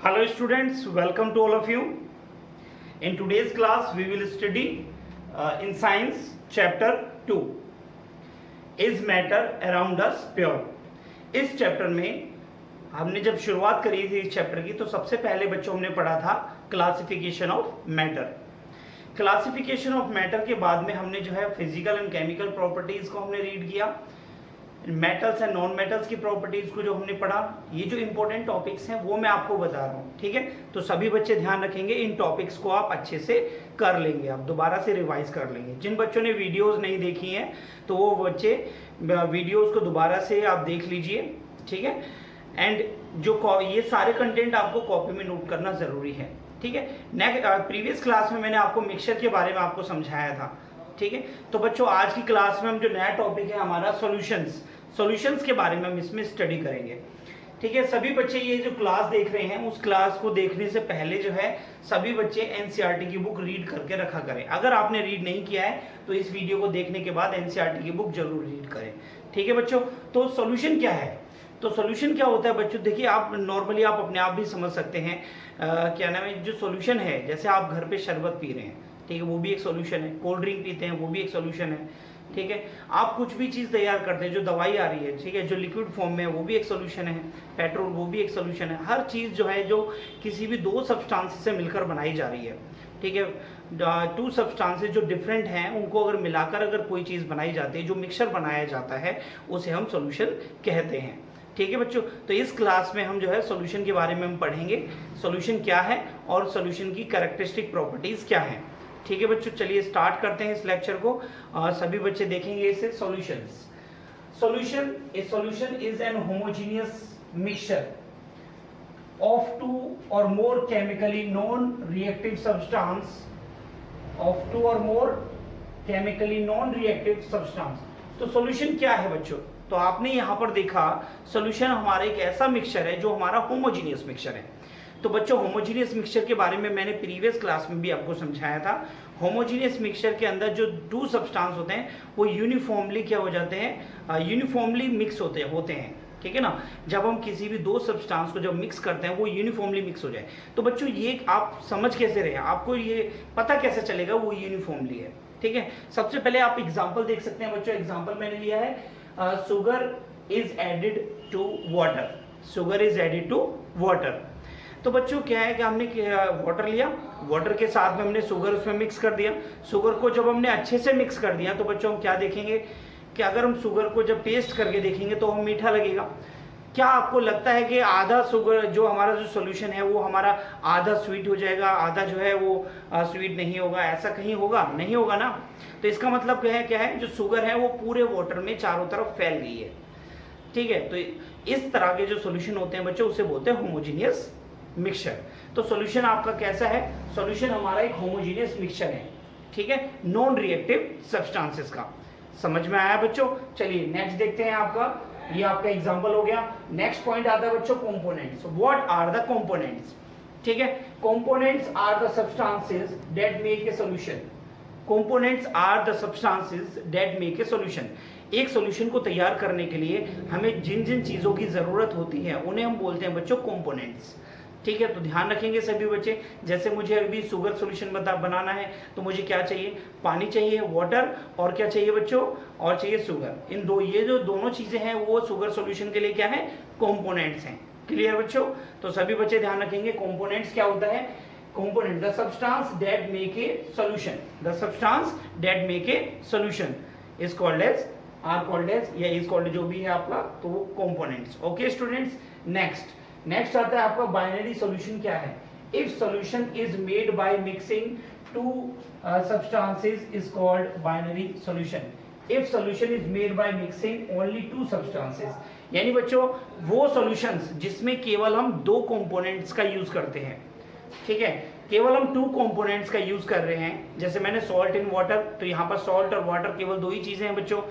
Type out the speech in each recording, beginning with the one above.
Hello students, welcome to all of you. In today's class we will study in science chapter 2. Is matter around us pure? इस chapter में हमने जब शुरुआत करी थी इस चैप्टर की तो सबसे पहले बच्चों हमने पढ़ा था classification of matter. Classification of matter के बाद में हमने जो है फिजिकल एंड केमिकल प्रॉपर्टीज को हमने रीड किया, मेटल्स एंड नॉन मेटल्स की प्रॉपर्टीज को जो हमने पढ़ा। ये जो इंपॉर्टेंट टॉपिक्स हैं वो मैं आपको बता रहा हूँ, ठीक है। तो सभी बच्चे ध्यान रखेंगे, इन टॉपिक्स को आप अच्छे से कर लेंगे, आप दोबारा से रिवाइज कर लेंगे। जिन बच्चों ने वीडियोस नहीं देखी हैं तो वो बच्चे वीडियोस को दोबारा से आप देख लीजिए, ठीक है। एंड जो ये सारे कंटेंट आपको कॉपी में नोट करना जरूरी है, ठीक है। नेक्स्ट प्रीवियस क्लास में मैंने आपको मिक्सचर के बारे में आपको समझाया था, ठीक है। तो बच्चों आज की क्लास में हम जो नया टॉपिक है हमारा सॉल्यूशंस के बारे में हम इसमें स्टडी करेंगे, ठीक है। सभी बच्चे ये जो क्लास देख रहे हैं उस क्लास को देखने से पहले जो है सभी बच्चे एनसीईआरटी की बुक रीड करके रखा करें। अगर आपने रीड नहीं किया है तो इस वीडियो को देखने के बाद एनसीईआरटी की बुक जरूर रीड करें, ठीक है बच्चों। तो सॉल्यूशन क्या है, तो सॉल्यूशन क्या होता है बच्चों, देखिए आप नॉर्मली आप अपने आप भी समझ सकते हैं क्या नाम है, जो सॉल्यूशन है जैसे आप घर पे शरबत पी रहे हैं, ठीक है, वो भी एक सॉल्यूशन है। कोल्ड ड्रिंक पीते हैं वो भी एक सॉल्यूशन है, ठीक है। आप कुछ भी चीज़ तैयार करते हैं, जो दवाई आ रही है, ठीक है, जो लिक्विड फॉर्म में है वो भी एक सॉल्यूशन है। पेट्रोल वो भी एक सॉल्यूशन है। हर चीज़ जो है जो किसी भी दो सब्सटेंस से मिलकर बनाई जा रही है, ठीक है। टू सब्सटेंसेस जो डिफरेंट हैं उनको अगर मिलाकर अगर कोई चीज़ बनाई जाती है, जो मिक्सचर बनाया जाता है, उसे हम सॉल्यूशन कहते हैं, ठीक है बच्चों। तो इस क्लास में हम जो है सॉल्यूशन के बारे में हम पढ़ेंगे, सॉल्यूशन क्या है और सॉल्यूशन की कैरेक्टरिस्टिक प्रॉपर्टीज क्या है, ठीक है बच्चों। चलिए स्टार्ट करते हैं इस लेक्चर को। सभी बच्चे देखेंगे इसे। Solution is an homogeneous mixture of two or more chemically non reactive substance. तो सॉल्यूशन क्या है बच्चों, तो आपने यहां पर देखा सॉल्यूशन हमारा एक ऐसा मिक्सचर है जो हमारा होमोजेनियस मिक्सचर है। तो बच्चों होमोजेनियस मिक्सचर के बारे में मैंने प्रीवियस क्लास में भी आपको समझाया था। होमोजेनियस मिक्सचर के अंदर जो टू सब्सटेंस होते हैं वो यूनिफॉर्मली क्या हो जाते हैं, यूनिफॉर्मली मिक्स होते हैं, ठीक है ना। जब हम किसी भी दो सब्सटेंस को जब मिक्स करते हैं वो यूनिफॉर्मली मिक्स हो जाए। तो बच्चों ये आप समझ कैसे रहे, आपको ये पता कैसे चलेगा वो यूनिफॉर्मली है, ठीक है। सबसे पहले आप एग्जाम्पल देख सकते हैं बच्चों। एग्जाम्पल मैंने लिया है sugar is added to water. तो बच्चों क्या है कि हमने वाटर लिया, वाटर के साथ में हमने शुगर उसमें मिक्स कर दिया। शुगर को जब हमने अच्छे से मिक्स कर दिया तो बच्चों हम क्या देखेंगे कि अगर हम शुगर को जब पेस्ट करके देखेंगे तो हम मीठा लगेगा। क्या आपको लगता है कि आधा शुगर जो हमारा जो सॉल्यूशन है वो हमारा आधा स्वीट हो जाएगा, आधा जो है वो स्वीट नहीं होगा? ऐसा कहीं होगा? नहीं होगा ना। तो इसका मतलब क्या है जो शुगर है वो पूरे वाटर में चारों तरफ फैल गई है, ठीक है। तो इस तरह के जो सॉल्यूशन होते हैं बच्चों उसे बोलते हैं होमोजेनियस मिक्सचर। तो सॉल्यूशन आपका कैसा है, सॉल्यूशन हमारा एक होमोजेनियस मिक्सचर है, ठीक है, नॉन रिएक्टिव सब्सटेंसेस का। समझ में आया बच्चों। चलिए नेक्स्ट देखते हैं। ये आपका एग्जांपल हो गया। नेक्स्ट पॉइंट आता है बच्चों components. What are the components, ठीक है। Components are the substances that make a solution. Components are the substances that make a solution. एक सॉल्यूशन को तैयार करने के लिए हमें जिन जिन चीजों की जरूरत होती है उन्हें हम बोलते हैं बच्चों कंपोनेंट्स, ठीक है। तो ध्यान रखेंगे सभी बच्चे। जैसे मुझे अभी शुगर सॉल्यूशन बनाना है तो मुझे क्या चाहिए, पानी चाहिए, वाटर, और क्या चाहिए बच्चों, और चाहिए शुगर। ये जो दोनों चीजें हैं वो शुगर सॉल्यूशन के लिए क्या है, कंपोनेंट्स हैं। क्लियर बच्चों। तो सभी बच्चे ध्यान रखेंगे कंपोनेंट्स क्या होता है। Component the substance that make a solution is called as या इज कॉल्ड जो भी है आपका, तो वो कंपोनेंट्स। Okay students. नेक्स्ट आता है आपका बाइनरी सॉल्यूशन क्या है। If solution is made by mixing two substances is called binary solution. If solution is made by mixing only to substances, यानी बच्चों वो सॉल्यूशंस जिसमें केवल हम दो कंपोनेंट्स का यूज करते हैं, ठीक है, केवल हम टू कंपोनेंट्स का यूज कर रहे हैं। जैसे मैंने सॉल्ट इन वाटर, तो यहाँ पर सॉल्ट और वाटर केवल दो ही चीजें हैं बच्चों,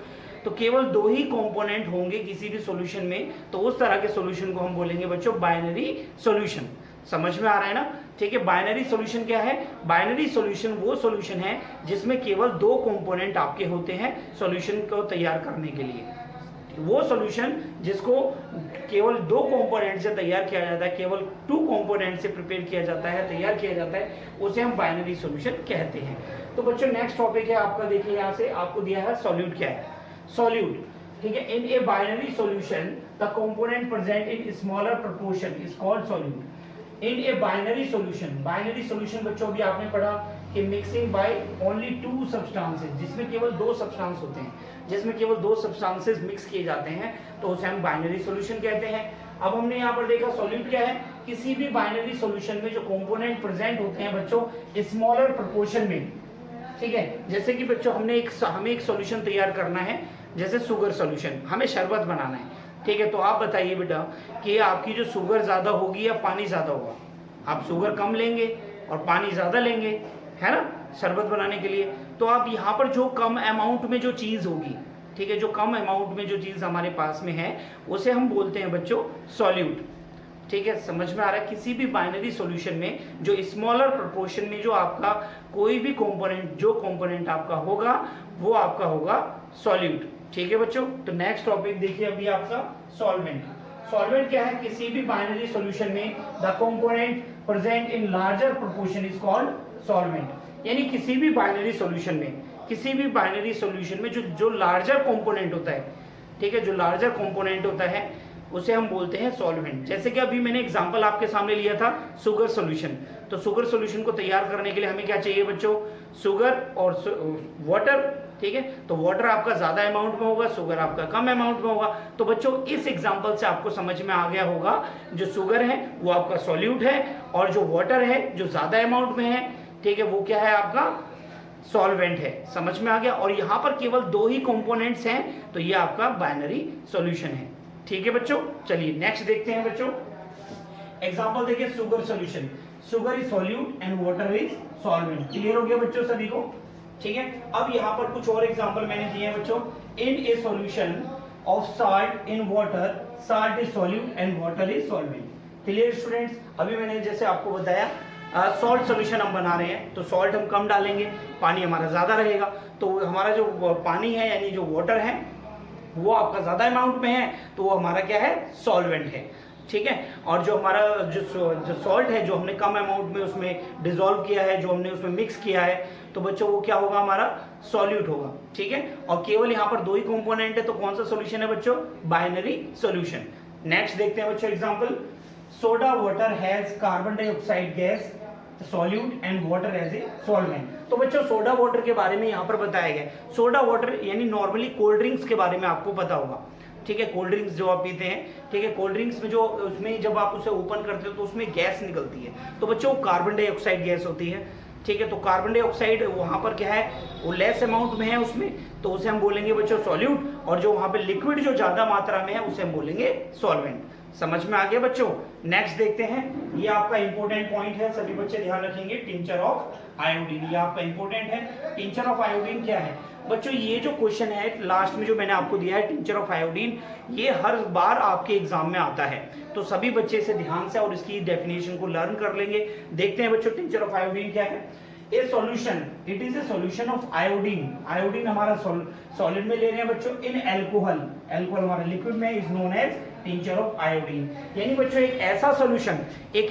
तो केवल दो ही कंपोनेंट होंगे किसी भी सॉल्यूशन में, तो उस तरह के सॉल्यूशन को हम बोलेंगे बच्चों बाइनरी सॉल्यूशन। समझ में आ रहा है ना, ठीक है। बाइनरी सॉल्यूशन क्या है, बाइनरी सॉल्यूशन वो सॉल्यूशन है जिसमें केवल दो कंपोनेंट आपके होते हैं सॉल्यूशन को तैयार करने के लिए, वो सॉल्यूशन जिसको केवल 2 कंपोनेंट से तैयार किया जाता है, केवल 2 कंपोनेंट से प्रिपेयर किया जाता है, तैयार किया जाता है, उसे हम बाइनरी सॉल्यूशन कहते हैं। तो बच्चों नेक्स्ट टॉपिक है आपका, देखिए यहाँ से आपको दिया है सॉल्यूट क्या है, सॉल्यूट, ठीक है। In a binary solution the component present in smaller proportion is called solute. In a binary solution, binary solution बच्चों भी आपने पढ़ा कि मिक्सिंग बाय ओनली 2 सब्सटेंसेस, जिसमें केवल 2 सब्सटेंस होते हैं, जिसमें केवल 2 सब्सटेंसेस मिक्स किए जाते हैं, तो उसे हम बाइनरी सॉल्यूशन कहते हैं। अब हमने यहाँ पर देखा सॉल्यूट क्या है, किसी भी बाइनरी सॉल्यूशन में जो कंपोनेंट प्रेजेंट होते हैं बच्चों स्मॉलर प्रोपोर्शन में, ठीक है। जैसे कि बच्चों हमें एक सॉल्यूशन तैयार करना है, जैसे शुगर सॉल्यूशन, हमें शरबत बनाना है, ठीक है। तो आप बताइए बेटा कि आपकी जो शुगर ज्यादा होगी या पानी ज्यादा होगा? आप शुगर कम लेंगे और पानी ज्यादा लेंगे, है ना, शरबत बनाने के लिए। तो आप यहाँ पर जो कम अमाउंट में जो चीज होगी, ठीक है, जो कम अमाउंट में जो चीज हमारे पास में है उसे हम बोलते हैं बच्चों सॉल्यूट, ठीक है। समझ में आ रहा है? किसी भी बाइनरी सॉल्यूशन में जो स्मॉलर प्रोपोर्शन में जो आपका कोई भी कंपोनेंट, जो कंपोनेंट आपका होगा वो आपका होगा सॉल्यूट, ठीक है बच्चों। तो नेक्स्ट टॉपिक देखिए अभी आपका सॉल्वेंट। सॉल्वेंट क्या है, किसी भी बाइनरी सॉल्यूशन में the component present in larger proportion is called solvent. यानी किसी भी बाइनरी सॉल्यूशन में, किसी भी बाइनरी सॉल्यूशन में जो लार्जर कंपोनेंट होता है, ठीक है, जो लार्जर कंपोनेंट होता है उसे हम बोलते हैं सॉल्वेंट। जैसे कि अभी मैंने एग्जांपल आपके सामने लिया था शुगर सॉल्यूशन, तो शुगर सॉल्यूशन को तैयार करने के लिए हमें क्या चाहिए बच्चों, शुगर और वाटर, ठीक है। तो वाटर आपका ज्यादा अमाउंट में होगा, शुगर आपका कम अमाउंट में होगा। तो बच्चों इस एग्जांपल से आपको समझ में आ गया होगा जो शुगर है वो आपका सॉल्यूट है और जो वाटर है जो ज्यादा अमाउंट में है, ठीक है, वो क्या है आपका सॉल्वेंट है। समझ में आ गया? और यहाँ पर केवल 2 ही कंपोनेंट्स हैं, तो ये आपका बाइनरी सॉल्यूशन है, ठीक है बच्चों। चलिए नेक्स्ट देखते हैं बच्चों, एग्जांपल देखिए sugar solution, sugar is solute and water is solvent. Clear हो गया बच्चों सभी को? ठीक है। अब यहाँ पर कुछ और एग्जांपल मैंने दिए हैं बच्चों, in a solution of salt in water, salt is solute and water is solvent. Clear students? अभी मैंने जैसे आपको बताया सॉल्ट सॉल्यूशन हम बना रहे हैं, तो सॉल्ट हम कम डालेंगे, पानी हमारा ज्यादा रहेगा, तो हमारा जो पानी है यानी जो वाटर है वो आपका ज्यादा अमाउंट में है, तो वो हमारा क्या है, सॉल्वेंट है, ठीक है। और जो हमारा जो सॉल्ट है जो हमने कम अमाउंट में उसमें डिसॉल्व किया है, जो हमने उसमें मिक्स किया है, तो बच्चों वो क्या होगा, हमारा सॉल्यूट होगा, ठीक है। और केवल यहाँ पर 2 ही कंपोनेंट है, तो कौन सा सॉल्यूशन है बच्चों, बाइनरी सॉल्यूशन। नेक्स्ट देखते हैं बच्चों example, soda water has carbon dioxide gas solute and water as a solvent. तो बच्चों सोडा वाटर के बारे में यहाँ पर बताया गया। सोडा वाटर यानी नॉर्मली कोल्ड ड्रिंक्स के बारे में आपको पता होगा, ठीक है, कोल्ड ड्रिंक्स जो आप पीते हैं, ठीक है, कोल्ड ड्रिंक्स में जो उसमें जब आप उसे ओपन करते हो तो उसमें गैस निकलती है, तो बच्चों कार्बन डाइऑक्साइड गैस होती है, ठीक है। तो कार्बन डाइऑक्साइड वहां पर क्या है, वो लेस अमाउंट में है उसमें, तो उसे हम बोलेंगे बच्चों सॉल्यूट, और जो वहां पे लिक्विड जो ज्यादा मात्रा में है उसे हम बोलेंगे सॉल्वेंट। समझ में आ गया बच्चों? नेक्स्ट देखते हैं, ये आपका इंपॉर्टेंट पॉइंट है, सभी बच्चे ध्यान रखेंगे, टिंचर ऑफ आयोडीन, ये आपका इंपॉर्टेंट है। टिंचर ऑफ आयोडीन क्या है बच्चों, ये जो क्वेश्चन है लास्ट में जो मैंने आपको दिया है टिंचर ऑफ आयोडीन, ये हर बार आपके एग्जाम में आता है, तो सभी बच्चे से ध्यान से और इसकी डेफिनेशन को लर्न कर लेंगे। देखते हैं बच्चों टिंचर ऑफ आयोडीन क्या है। A solution, it is a solution of iodine, iodine हमारा सॉलिड में ले रहे हैं बच्चों, इन एल्कोहल, एल्कोहल हमारा लिक्विड में, is known as tincture of iodine. यानी बच्चों एक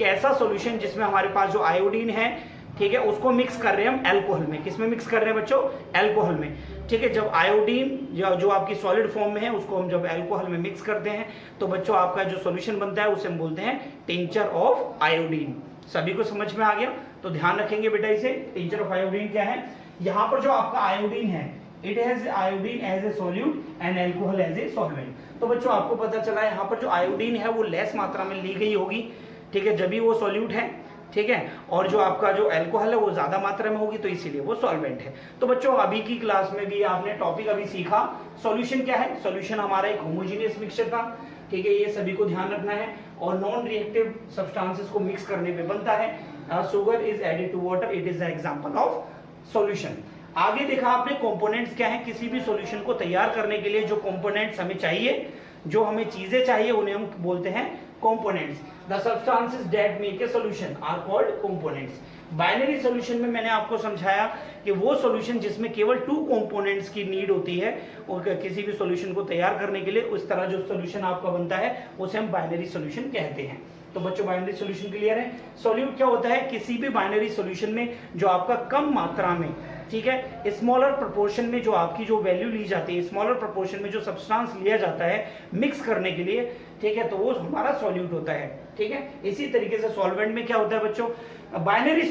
ऐसा सॉल्यूशन जिसमें हमारे पास जो आयोडीन है, ठीक है, उसको मिक्स कर रहे हैं हम एल्कोहल में। किसमें मिक्स कर रहे हैं बच्चों, एल्कोहल में, ठीक है। जब आयोडीन जो आपकी सॉलिड फॉर्म में है उसको हम जब एल्कोहल में मिक्स करते हैं तो बच्चों आपका जो सॉल्यूशन बनता है उसे हम बोलते हैं टिंचर ऑफ आयोडीन। सभी को समझ में आ गया? तो ध्यान रखेंगे बेटा इसे, टिंचर ऑफ आयोडीन क्या है। यहाँ पर जो आपका आयोडीन है, it has iodine as a solute and alcohol as a solvent. तो बच्चों आपको पता चला यहाँ पर जो आयोडीन है वो लेस मात्रा में ली गई होगी, ठीक है, जब भी वो सॉल्यूट है, ठीक है, और जो आपका जो एल्कोहल है वो ज्यादा मात्रा में होगी, तो इसीलिए वो सॉल्वेंट है। तो बच्चों अभी की क्लास में भी आपने टॉपिक अभी सीखा, सॉल्यूशन क्या है। सॉल्यूशन हमारा एक होमोजेनियस मिक्सचर था, ठीक है, ये सभी को ध्यान रखना है, और नॉन रिएक्टिव सब्सटेंसेस को मिक्स करने पे बनता है। Sugar is added to water, it is the example of solution. आगे देखा आपने कंपोनेंट्स क्या है, किसी भी सॉल्यूशन को तैयार करने के लिए जो कंपोनेंट्स हमें चाहिए, जो हमें चीजें चाहिए, उन्हें हम बोलते हैं components. The substances that make a solution are called components. Binary solution में मैंने आपको समझाया कि वो सॉल्यूशन जिसमें केवल 2 कंपोनेंट्स की नीड होती है और किसी भी सॉल्यूशन को तैयार करने के लिए, उस तरह जो सॉल्यूशन आपका बनता है उसे हम बाइनरी सॉल्यूशन कहते हैं। तो बच्चों बाइनरी सॉल्यूशन क्लियर है। सॉल्यूट क्या होता है? किसी भी बाइनरी सॉल्यूशन में जो आपका कम मात्रा में, ठीक है, स्मॉलर प्रोपोर्शन में जो आपकी जो वैल्यू ली जाती है, स्मॉलर प्रोपोर्शन में जो सब्सटेंस लिया जाता है मिक्स करने के लिए, ठीक है, तो वो हमारा सॉल्यूट होता है। ठीक है, इसी तरीके से सॉल्वेंट में क्या होता है बच्चों? बाइनरी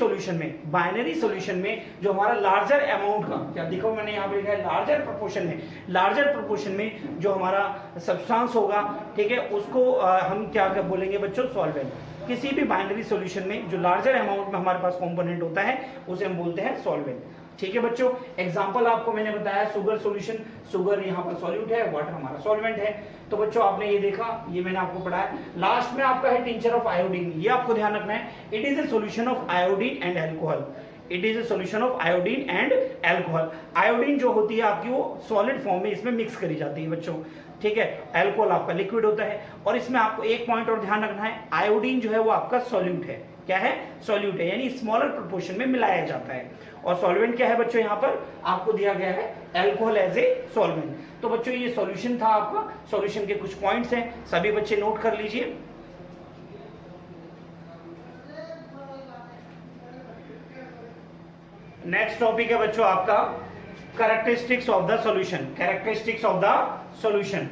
सॉल्यूशन में जो हमारा लार्जर अमाउंट का, क्या देखो मैंने यहाँ पे लिखा है लार्जर प्रोपोर्शन में जो हमारा सब्सटेंस होगा, ठीक है, उसको हम क्या बोलेंगे बच्चों? सॉल्वेंट। किसी भी बाइनरी सॉल्यूशन में जो लार्जर अमाउंट में हमारे पास कंपोनेंट होता है उसे हम बोलते हैं सॉल्वेंट। ठीक है बच्चों, एग्जांपल आपको मैंने बताया शुगर सॉल्यूशन, शुगर यहाँ पर सॉल्यूट है, वाटर हमारा सॉल्वेंट है। तो बच्चों आपने ये देखा, ये मैंने आपको पढ़ाया। लास्ट में आपका है टिंचर ऑफ आयोडीन, ये आपको ध्यान रखना है। It is a solution of iodine and alcohol. It is a solution of iodine and alcohol. Iodine जो होती है आपकी वो सॉलिड फॉर्म में इसमें मिक्स करी जाती है बच्चों, ठीक है। अल्कोहल आपका लिक्विड होता है। और इसमें आपको एक पॉइंट और ध्यान रखना है, आयोडीन जो है वो आपका सॉल्यूट है। क्या है? सॉल्यूट है, यानी स्मॉलर प्रोपोर्शन में मिलाया जाता है। और सॉल्वेंट क्या है बच्चों? यहाँ पर आपको दिया गया है अल्कोहल एज ए सॉल्वेंट। तो बच्चों ये सॉल्यूशन था आपका, सॉल्यूशन के कुछ पॉइंट्स हैं, सभी बच्चे नोट कर लीजिए। नेक्स्ट टॉपिक है बच्चों आपका characteristics of the solution. Characteristics of the solution,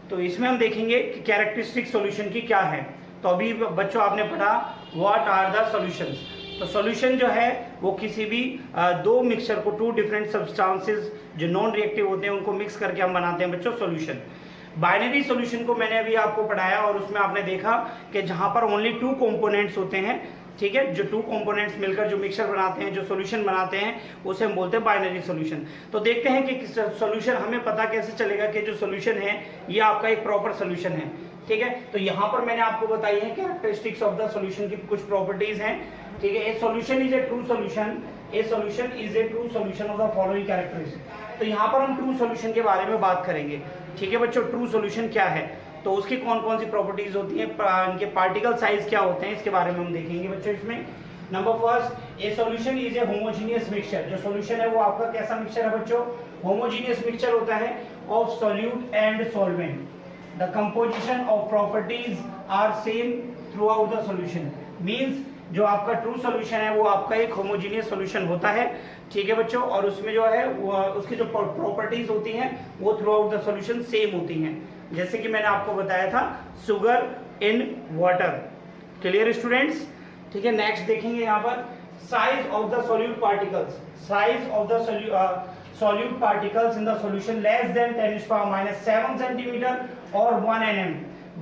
तो इसमें हम देखेंगे कि कैरेक्टरिस्टिक सॉल्यूशन की क्या है। तो अभी बच्चों आपने पढ़ा व्हाट आर द सॉल्यूशंस। तो सॉल्यूशन जो है वो किसी भी दो मिक्सचर को, 2 डिफरेंट सब्सटेंसेस जो नॉन रिएक्टिव होते हैं उनको मिक्स करके हम बनाते हैं बच्चों सॉल्यूशन। बाइनरी सॉल्यूशन को मैंने अभी आपको पढ़ाया और उसमें आपने देखा कि जहां पर ओनली 2 कंपोनेंट्स होते हैं, ठीक है, जो 2 कंपोनेंट्स मिलकर जो मिक्सचर बनाते हैं, जो सॉल्यूशन बनाते हैं, उसे हम बोलते हैं बाइनरी सॉल्यूशन। तो देखते हैं कि सॉल्यूशन, हमें पता कैसे चलेगा कि जो सॉल्यूशन है ये आपका एक प्रॉपर सॉल्यूशन है। ठीक है, तो यहाँ पर मैंने आपको बताई है कैरेक्टरिस्टिक्स ऑफ द सॉल्यूशन की कुछ प्रॉपर्टीज हैं। ठीक है, a solution is a true solution, A solution is a true solution of the following characteristics. तो यहाँ पर हम ट्रू सॉल्यूशन के बारे में बात करेंगे। ठीक है बच्चों, ट्रू सॉल्यूशन क्या है, तो उसकी कौन कौन सी प्रॉपर्टीज होती हैं, इनके पार्टिकल साइज क्या होते हैं, इसके बारे में हम देखेंगे बच्चों। इसमें number first, A solution is a homogeneous mixture. जो सॉल्यूशन है वो आपका कैसा मिक्सचर है बच्चों? होमोजेनियस मिक्सचर होता है of solute and solvent. The composition of properties are same throughout the solution. Means जो आपका ट्रू सॉल्यूशन है वो आपका एक होमोजेनियस सॉल्यूशन होता है। ठीक है बच्चों, और उसमें जो है वो उसकी जो प्रॉपर्टीज होती हैं वो through out the solution same होती हैं, जैसे कि मैंने आपको बताया था sugar in water. Clear students? ठीक है, नेक्स्ट देखेंगे यहाँ पर size of the solute particles. Size of the solute particles in the solution less than 10⁻⁷ centimetre और 1 nm।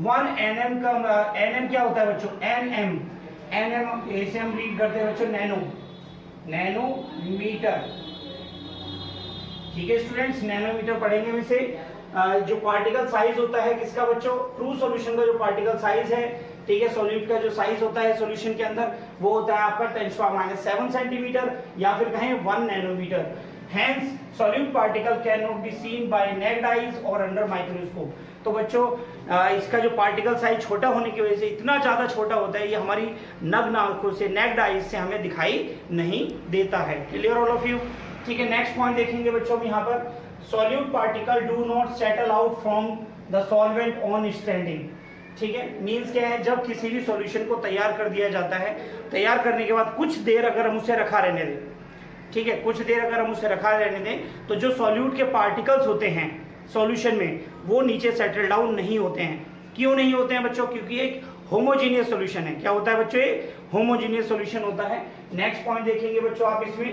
1 nm का nm क्या होता है बच्चों? nm इसे हम रीड करते हैं बच्चों नैनोमीटर। ठीक है स्टूडेंट्स, नैनोमीटर पढ़ेंगे हम इसे। जो पार्टिकल साइज होता है किसका बच्चों? ट्रू सॉल्यूशन का जो पार्टिकल साइज है, ठीक है, सॉल्यूट का जो साइज होता है सॉल्यूशन के अंदर वो होता है आपका 10⁻⁷ सेंटीमीटर या फिर कहें 1 nanometre. Hence, solute particle cannot be seen by naked eyes or under microscope। तो बच्चों इसका जो पार्टिकल साइज छोटा होने की वजह से, इतना ज़्यादा छोटा होता है, ये हमारी नग्न आंखों से, नेक्ड आइज से हमें दिखाई नहीं देता है। Clear all of you? ठीक है, नेक्स्ट पॉइंट देखेंगे बच्चों हम यहाँ पर, solute particle do not settle out from the solvent on standing. ठीक है, मीन्स क्या है, जब किसी भी सॉल्यूशन को तैयार कर दिया जाता है, तैयार करने के बाद कुछ देर अगर हम उसे रखा रहने दें, ठीक है, कुछ देर अगर हम उसे रखा रहने दें, तो जो सॉल्यूट के पार्टिकल्स होते हैं सॉल्यूशन में वो नीचे सेटल डाउन नहीं होते हैं। क्यों नहीं होते हैं बच्चों? क्योंकि एक होमोजीनियस सॉल्यूशन है। क्या होता है बच्चों? ये होमोजीनियस सॉल्यूशन होता है। नेक्स्ट पॉइंट देखेंगे बच्चों आप इसमें।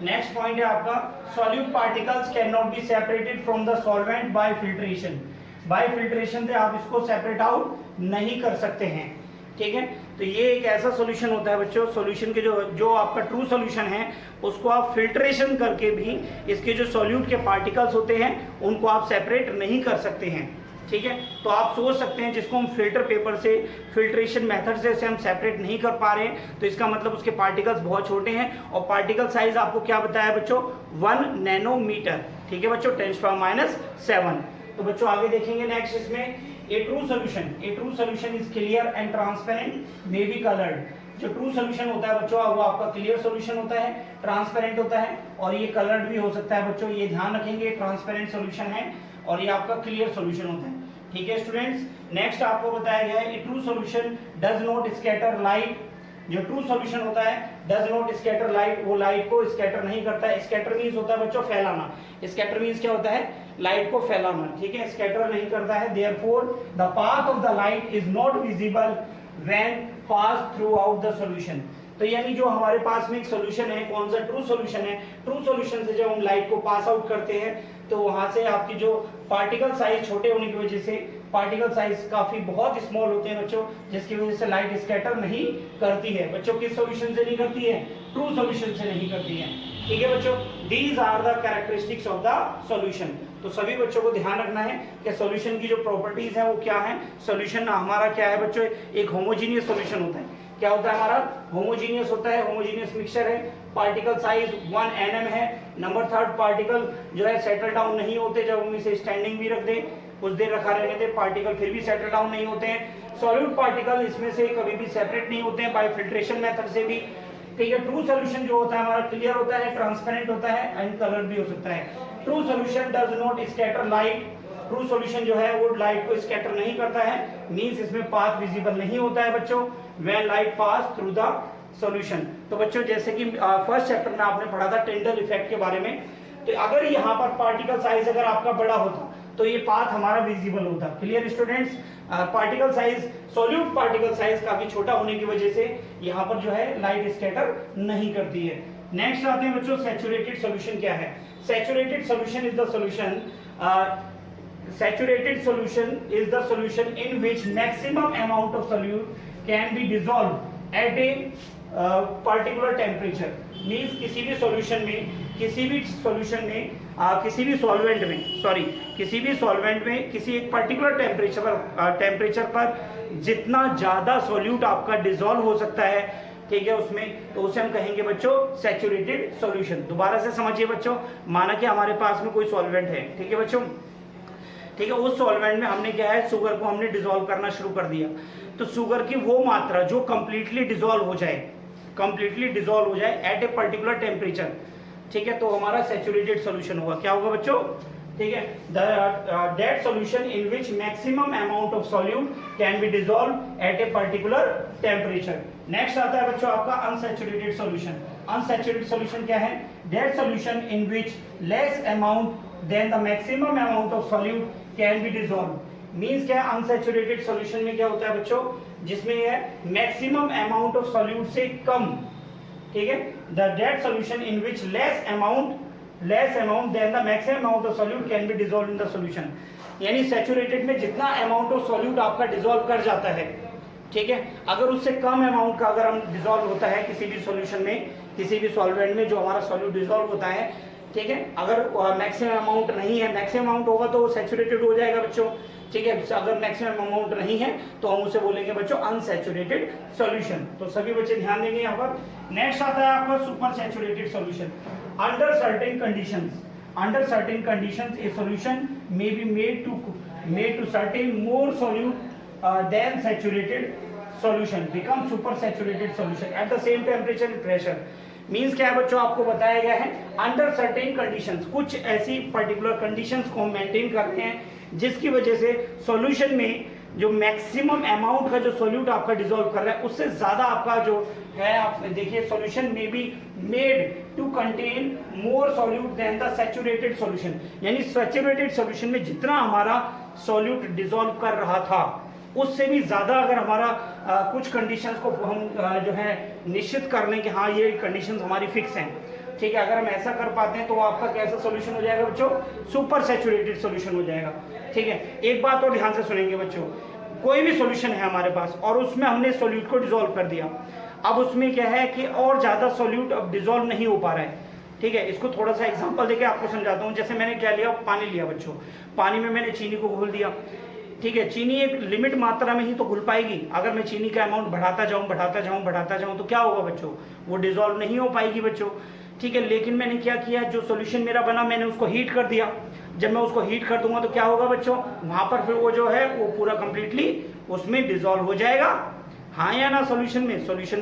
नेक्स्ट पॉइंट है आपका, solute particles can not be separated from the solvent bye filtration. Bye filtration से आप इसको सेपरेट आउट नहीं कर सकते हैं। ठीक है, तो ये एक ऐसा सॉल्यूशन होता है बच्चों, सॉल्यूशन के जो आपका ट्रू सॉल्यूशन है उसको आप फिल्ट्रेशन करके भी इसके जो सॉल्यूट के पार्टिकल्स होते हैं उनको आप सेपरेट नहीं कर सकते हैं। ठीक है, तो आप सोच सकते हैं जिसको हम फिल्टर पेपर से, फिल्ट्रेशन मेथड से हम सेपरेट नहीं कर पा रहे हैं, तो इसका मतलब उसके पार्टिकल्स बहुत छोटे हैं। और पार्टिकल साइज आपको क्या बताया बच्चों? 1 नैनोमीटर। ठीक है बच्चों, 10⁻⁷। तो बच्चों आगे देखेंगे नेक्स्ट इसमें, a true solution is clear and transparent may be coloured. जो ट्रू सोल्यूशन होता है बच्चों वो आपका क्लियर सोल्यूशन होता है, ट्रांसपेरेंट होता है और ये कलर्ड भी हो सकता है बच्चों। ये ध्यान रखेंगे, ट्रांसपेरेंट सोल्यूशन है और ये आपका क्लियर सोल्यूशन होता है। ठीक है स्टूडेंट्स, नेक्स्ट आपको बताया गया है a true solution does not scatter light. जो ट्रू सॉल्यूशन होता है डज नॉट स्कैटर लाइट, वो लाइट को स्कैटर नहीं करता है। स्कैटर मींस होता है बच्चों फैलाना। स्कैटर मींस क्या होता है? लाइट को फैलाना। ठीक है, स्कैटर नहीं करता है। Therefore the path of the light is not visible when pass through out the solution. तो यानी जो हमारे पास में एक सॉल्यूशन है, कौन सा? ट्रू सॉल्यूशन है। ट्रू सॉल्यूशन से जब हम लाइट को पास आउट करते हैं तो वहां से आपकी जो पार्टिकल साइज छोटे होने की वजह से, पार्टिकल साइज काफी बहुत स्मॉल होते हैं बच्चों, जिसकी वजह से लाइट स्कैटर नहीं करती है। बच्चों किस सॉल्यूशन से नहीं करती है? ट्रू सॉल्यूशन से नहीं करती है। ठीक है बच्चों, these are the characteristics of the solution. तो सभी बच्चों को ध्यान रखना है कि सॉल्यूशन की जो प्रॉपर्टीज है वो क्या है। सॉल्यूशन हमारा क्या है बच्चों? एक होमोजीनियस सॉल्यूशन होता है। क्या होता है हमारा? होमोजीनियस होता है, होमोजीनियस मिक्सचर है। पार्टिकल साइज 1 nm है। नंबर थर्ड, पार्टिकल जो है सेटल डाउन नहीं होते। जब हम इसे स्टैंडिंग भी रख दें, कुछ देर रखा रहने दें, पार्टिकल फिर भी सेटल डाउन नहीं होते हैं। सॉल्यूट पार्टिकल इसमें से कभी भी सेपरेट नहीं होते हैं बाय फिल्ट्रेशन मेथड से भी। ठीक है, ट्रू सॉल्यूशन जो होता है हमारा क्लियर होता है, ट्रांसपेरेंट होता है एंड कलर भी हो सकता है। True solution does not scatter light. True solution जो है वो लाइट को स्कैटर नहीं करता है, मींस इसमें पाथ विजिबल नहीं होता है बच्चों when light pass through the solution. तो बच्चों जैसे कि फर्स्ट चैप्टर में आपने पढ़ा था टिंडल इफेक्ट के बारे में, तो अगर यहाँ पर पार्टिकल साइज अगर आपका बड़ा होता तो ये पाथ हमारा विजिबल होता। Clear students? Particle size, solute particle size काफी छोटा होने की वजह से यहाँ पर जो है लाइट स्कैटर नहीं करती है। नेक्स्ट आते हैं बच्चों सैचुरेटेड सॉल्यूशन क्या है। Saturated solution is the solution Saturated solution is the solution in which maximum amount of solute can be dissolved at a particular temperature. Means किसी भी सॉल्यूशन में, किसी भी सॉल्यूशन में, किसी भी सॉल्वेंट में, किसी भी सॉल्वेंट में किसी एक पर्टिकुलर टेम्परेचर पर जितना ज्यादा सॉल्यूट आपका डिसॉल्व हो सकता है, ठीक है, उसमें, तो उसे हम कहेंगे बच्चों सैचुरेटेड सॉल्यूशन। दोबारा से समझिए बच्चों, माना कि हमारे पास में कोई सॉल्वेंट है, ठीक है बच्चों, ठीक है, उस सॉल्वेंट में हमने क्या है, शुगर को हमने डिसॉल्व करना शुरू कर दिया। तो शुगर की वो मात्रा जो कंप्लीटली डिसॉल्व हो जाए एट ए पर्टिकुलर टेम्परेचर, ठीक है, तो हमारा सैचुरेटेड सॉल्यूशन होगा। क्या होगा बच्चों? ठीक है, that solution in which maximum amount of solute can be dissolve at a particular temperature. Next आता है बच्चों आपका अनसैचुरेटेड सॉल्यूशन। अनसैचुरेटेड सॉल्यूशन क्या है? That solution in which less amount than the maximum amount of solute can be dissolve. Means क्या है? Unsaturated solution में क्या होता है बच्चों? जिसमें है मैक्सिमम अमाउंट ऑफ सॉल्यूट से कम, ठीक है, that solution in which less amount than the maximum amount of solute can be dissolve in the solution. यानी सैचुरेटेड में जितना अमाउंट ऑफ सॉल्यूट आपका डिसॉल्व कर जाता है, ठीक है, अगर उससे कम अमाउंट का अगर हम डिसॉल्व होता है किसी भी सॉल्यूशन में, किसी भी सॉल्वेंट में जो हमारा सॉल्यूट डिसॉल्व होता है, ठीक है, अगर मैक्सिमम अमाउंट नहीं है, मैक्सिमम अमाउंट होगा तो सैचुरेटेड हो जाएगा बच्चों, ठीक है, अगर मैक्सिमम अमाउंट नहीं है तो हम उसे बोलेंगे बच्चों अनसैचुरेटेड सॉल्यूशन। तो सभी बच्चे ध्यान देंगे यहाँ पर। नेक्स्ट आता है आपका super saturated solution. Under certain conditions a solution may be made to certain more solute than saturated solution become super saturated solution at the same temperature and pressure. Means क्या है बच्चों? आपको बताया गया है अंडर सर्टेन कंडीशंस, कुछ ऐसी particular conditions को हम मेंटेन करते हैं जिसकी वजह से सॉल्यूशन में जो मैक्सिमम अमाउंट का जो सॉल्यूट आपका डिसॉल्व कर रहा है उससे ज्यादा आपका जो है, आप देखिए, सॉल्यूशन में be made to contain more solute than the saturated solution. यानी सैचुरेटेड सॉल्यूशन में जितना हमारा सॉल्यूट डिसॉल्व कर रहा था उससे भी ज्यादा अगर हमारा कुछ कंडीशंस को हम जो है निश्चित कर लें कि हाँ ये कंडीशंस हमारी फिक्स हैं, ठीक है, अगर हम ऐसा कर पाते हैं तो आपका कैसा सॉल्यूशन हो जाएगा बच्चों? सुपर सैचुरेटेड सॉल्यूशन हो जाएगा। ठीक है, एक बात और ध्यान से सुनेंगे बच्चों, कोई भी सॉल्यूशन है हमारे पास और उसमें हमने सॉल्यूट को डिसॉल्व कर दिया, अब उसमें क्या है कि और ज्यादा सॉल्यूट अब डिसॉल्व नहीं हो पा रहा है, ठीक है, इसको थोड़ा सा एग्जांपल देके आपको समझाता हूँ। जैसे मैंने क्या लिया, पानी लिया बच्चों, पानी में मैंने चीनी को घोल दिया, ठीक है, चीनी एक लिमिट मात्रा में ही तो घुल पाएगी, अगर मैं चीनी का अमाउंट बढ़ाता जाऊं तो क्या होगा बच्चों? वो डिसॉल्व नहीं हो पाएगी बच्चों, ठीक है। लेकिन मैंने क्या किया, जो सॉल्यूशन मेरा बना मैंने उसको हीट कर दिया, जब मैं उसको हीट कर दूंगा तो क्या होगा बच्चों, वहां पर फिर वो जो है वो पूरा कंप्लीटली उसमें डिसॉल्व हो जाएगा, हाँ या ना। सॉल्यूशन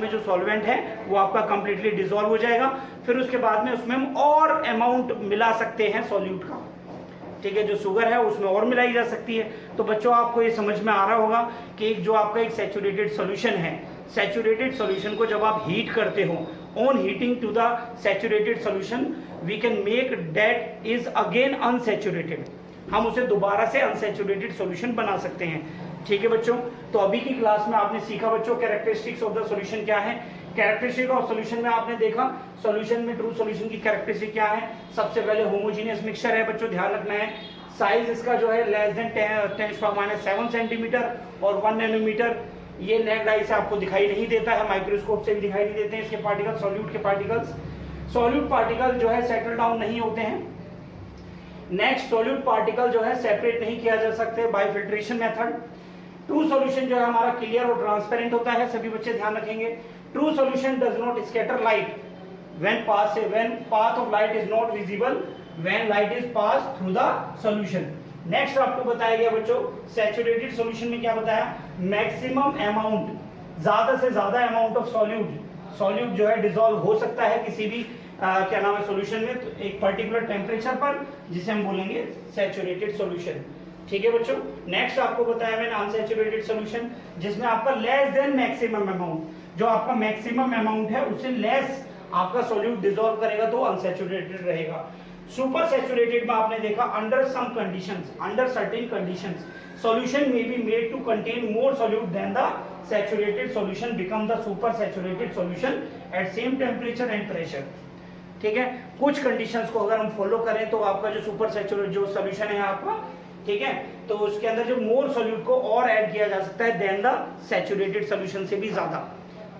में जो सॉल्वेंट है वो आपका कंप्लीटली डिसॉल्व हो जाएगा। फिर उसके बाद में उसमें हम और अमाउंट मिला सकते हैं सॉल्यूट का, ठीक है, जो शुगर है उसमें और मिलाई जा सकती है। तो बच्चों आपको ये समझ में आ रहा होगा कि एक जो आपका एक सैचुरेटेड सॉल्यूशन है, सैचुरेटेड सॉल्यूशन को जब आप हीट करते हो, on heating to the saturated solution we can make that is again unsaturated, हम उसे दोबारा से अनसैचुरेटेड सॉल्यूशन बना सकते हैं, ठीक है बच्चों। तो अभी की क्लास में आपने सीखा बच्चों कैरेक्टरिस्टिक्स ऑफ द सॉल्यूशन क्या है। कैरेक्टरिस्टिक ऑफ सॉल्यूशन में आपने देखा सॉल्यूशन में ट्रू सॉल्यूशन की कैरेक्टरिस्टिक क्या है। सबसे पहले होमोजीनियस मिक्सचर है बच्चों, ध्यान रखना है। साइज इसका जो है लेस देन 10⁻⁷ सेंटीमीटर और 1 नैनोमीटर। ये नेक्ड आई से आपको दिखाई नहीं देता है, माइक्रोस्कोप से भी दिखाई नहीं देते हैं इसके पार्टिकल, सॉल्यूट के पार्टिकल्स। सॉल्यूट पार्टिकल जो है सेटल डाउन नहीं होते हैं। नेक्स्ट, सॉल्यूट पार्टिकल जो है सेपरेट नहीं किया जा सकते bye filtration method. True solution जो है हमारा क्लियर और ट्रांसपेरेंट होता है, सभी बच्चे ध्यान रखेंगे। True solution does not scatter light when path of light is not visible when light is passed through the solution। Next आपको बताया गया बच्चों सैचुरेटेड सॉल्यूशन में क्या बताया, मैक्सिमम अमाउंट, ज्यादा से ज्यादा अमाउंट ऑफ सॉल्यूट जो है डिसॉल्व हो सकता है किसी भी क्या नाम है सॉल्यूशन में, तो एक पर्टिकुलर टेम्परेचर पर, जिसे हम बोलेंगे सैचुरेटेड सॉल्यूशन, ठीक है बच्चों। नेक्स्ट आपको बताया मैंने अनसैचुरेटेड सॉल्यूशन, जिसमें आपका लेस देन मैक्सिमम अमाउंट, जो आपका मैक्सिमम अमाउंट है उससे लेस आपका सॉल्यूट डिसॉल्व करेगा तो अनसैचुरेटेड रहेगा। सुपर सैचुरेटेड में आपने देखा under some conditions, under certain conditions solution may be made to contain more solute than the saturated solution become the super saturated solution at same temperature and pressure, ठीक है। कुछ conditions को अगर हम follow करें तो आपका जो सुपर सैचुरेटेड जो सॉल्यूशन है आपका, ठीक है, तो उसके अंदर जो मोर सॉल्यूट को और ऐड किया जा सकता है देन द सैचुरेटेड सॉल्यूशन से भी ज्यादा,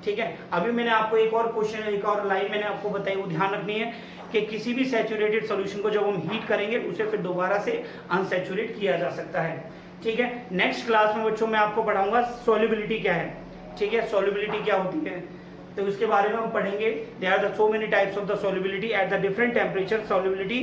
ठीक है। अभी मैंने आपको एक और क्वेश्चन, एक और लाइन मैंने आपको बताई, वो ध्यान रखनी है कि किसी भी सैचुरेटेड सॉल्यूशन को जब हम हीट करेंगे उसे फिर दोबारा से अनसैचुरेट किया जा सकता है, ठीक है। नेक्स्ट क्लास में बच्चों मैं आपको पढ़ाऊंगा सॉल्युबिलिटी क्या है, ठीक है, सॉल्युबिलिटी क्या होती है, तो उसके बारे में हम पढ़ेंगे। There are the so many types of the solubility at the different temperature, solubility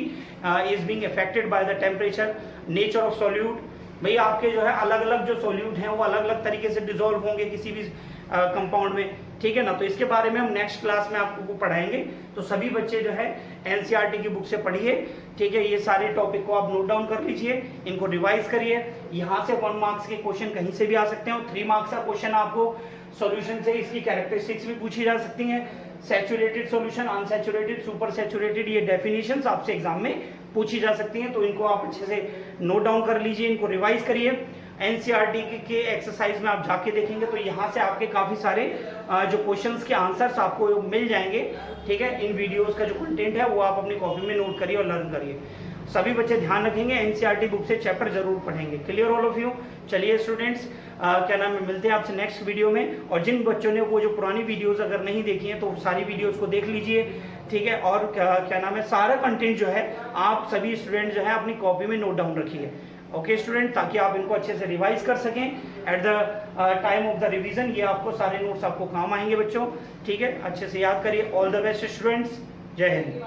is being affected by the temperature, nature of solute. भाई आपके जो है अलग अलग जो सॉल्यूट हैं वो अलग अलग तरीके से डिसॉल्व होंगे किसी भी कंपाउंड में, ठीक है ना। तो इसके बारे में हम नेक्स्ट क्लास में आपको पढ़ाएंगे। तो सभी बच्चे जो है एनसीईआरटी की बुक से पढ़िए, ठीक है। ये सारे टॉपिक को आप नोट डाउन कर लीजिए, इनको रिवाइज करिए। यहाँ से 1 मार्क्स के क्वेश्चन कहीं से भी आ सकते हैं और 3 मार्क्स का क्वेश्चन आपको सॉल्यूशन से इसकी कैरेक्टरिस्टिक्स भी पूछी जा सकती हैं। Saturated solution, unsaturated, super saturated, ये डेफिनेशंस आपसे एग्जाम में पूछी जा सकती हैं। तो इनको आप अच्छे से नोट डाउन कर लीजिए, इनको रिवाइज करिए। एनसीईआरटी के एक्सरसाइज में आप जाके देखेंगे तो यहाँ से आपके काफी सारे जो क्वेश्चंस के आंसर्स आपको मिल जाएंगे, ठीक है। इन वीडियोस का जो कंटेंट है वो आप अपनी कॉपी में नोट करिए और लर्न करिए। सभी बच्चे ध्यान रखेंगे, एनसीईआरटी बुक से चैप्टर जरूर पढ़ेंगे। Clear all of you. चलिए स्टूडेंट्स, क्या नाम है, मिलते हैं आपसे नेक्स्ट वीडियो में। और जिन बच्चों ने वो जो पुरानी वीडियोस अगर नहीं देखी हैं तो सारी वीडियोस को देख लीजिए, ठीक है। और क्या नाम है, सारा कंटेंट जो है आप सभी स्टूडेंट जो है अपनी कॉपी में नोट डाउन रखिए, ओके स्टूडेंट, ताकि आप इनको अच्छे से रिवाइज कर सकें at the time of the revision. ये आपको सारे नोट्स आपको काम आएंगे बच्चों, ठीक है। अच्छे से याद करिए। ऑल द बेस्ट स्टूडेंट्स, जय हिंद।